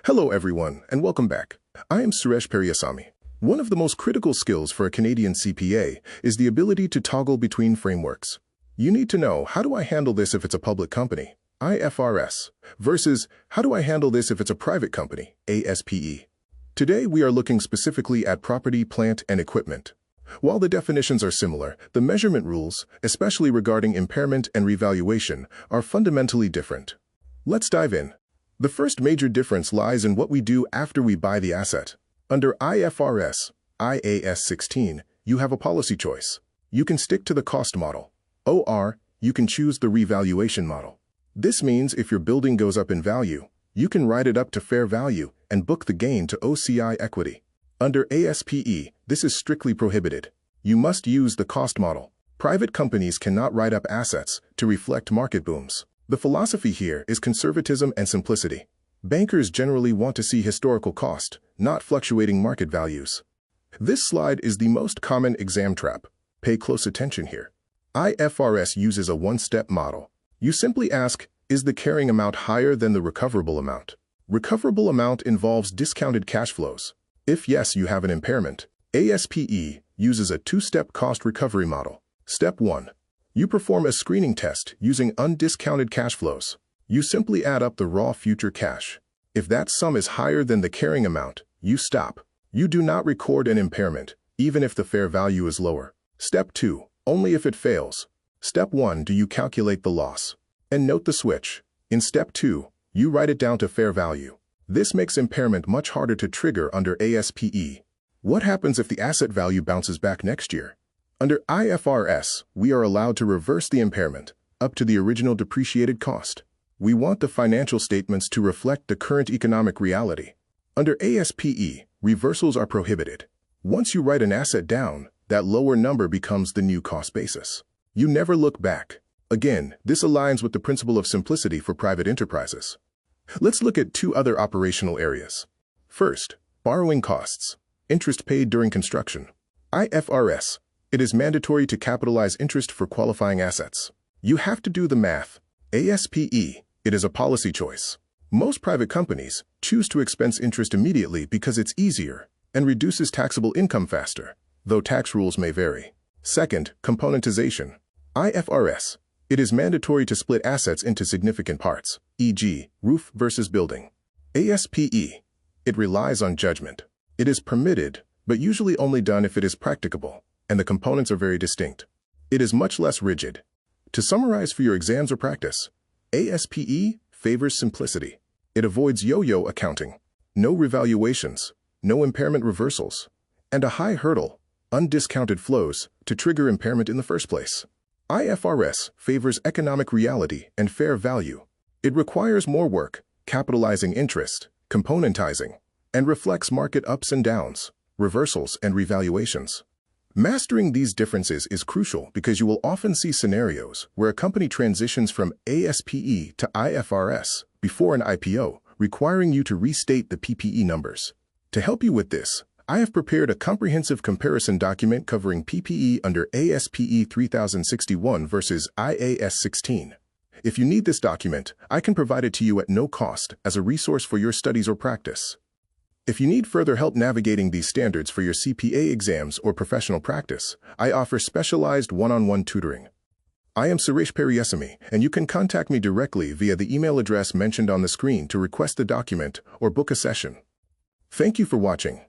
Hello everyone, and welcome back. I am Suresh Periyasamy. One of the most critical skills for a Canadian CPA is the ability to toggle between frameworks. You need to know, how do I handle this if it's a public company, IFRS, versus how do I handle this if it's a private company, ASPE. Today we are looking specifically at property, plant, and equipment. While the definitions are similar, the measurement rules, especially regarding impairment and revaluation, are fundamentally different. Let's dive in. The first major difference lies in what we do after we buy the asset. Under IFRS, IAS 16, you have a policy choice. You can stick to the cost model. Or, you can choose the revaluation model. This means if your building goes up in value, you can write it up to fair value and book the gain to OCI equity. Under ASPE, this is strictly prohibited. You must use the cost model. Private companies cannot write up assets to reflect market booms. The philosophy here is conservatism and simplicity. Bankers generally want to see historical cost, not fluctuating market values. This slide is the most common exam trap. Pay close attention here. IFRS uses a one-step model. You simply ask, is the carrying amount higher than the recoverable amount? Recoverable amount involves discounted cash flows. If yes, you have an impairment. ASPE uses a two-step cost recovery model. Step 1. You perform a screening test using undiscounted cash flows. You simply add up the raw future cash. If that sum is higher than the carrying amount, you stop. You do not record an impairment, even if the fair value is lower. Step 2. Only if it fails. Step 1. Do you calculate the loss? And note the switch. In Step 2, you write it down to fair value. This makes impairment much harder to trigger under ASPE. What happens if the asset value bounces back next year? Under IFRS, we are allowed to reverse the impairment up to the original depreciated cost. We want the financial statements to reflect the current economic reality. Under ASPE, reversals are prohibited. Once you write an asset down, that lower number becomes the new cost basis. You never look back. Again, this aligns with the principle of simplicity for private enterprises. Let's look at two other operational areas. First, borrowing costs. Interest paid during construction. IFRS. It is mandatory to capitalize interest for qualifying assets. You have to do the math. ASPE. It is a policy choice. Most private companies choose to expense interest immediately because it's easier and reduces taxable income faster, though tax rules may vary. Second, componentization. IFRS. It is mandatory to split assets into significant parts, e.g., roof versus building. ASPE. It relies on judgment. It is permitted, but usually only done if it is practicable, and the components are very distinct. It is much less rigid. To summarize for your exams or practice, ASPE favors simplicity. It avoids yo-yo accounting, no revaluations, no impairment reversals, and a high hurdle, undiscounted flows, to trigger impairment in the first place. IFRS favors economic reality and fair value. It requires more work, capitalizing interest, componentizing, and reflects market ups and downs, reversals and revaluations. Mastering these differences is crucial because you will often see scenarios where a company transitions from ASPE to IFRS before an IPO, requiring you to restate the PPE numbers. To help you with this, I have prepared a comprehensive comparison document covering PPE under ASPE 3061 versus IAS 16. If you need this document, I can provide it to you at no cost as a resource for your studies or practice. If you need further help navigating these standards for your CPA exams or professional practice, I offer specialized one-on-one tutoring. I am Suresh Periyasamy, and you can contact me directly via the email address mentioned on the screen to request the document or book a session. Thank you for watching.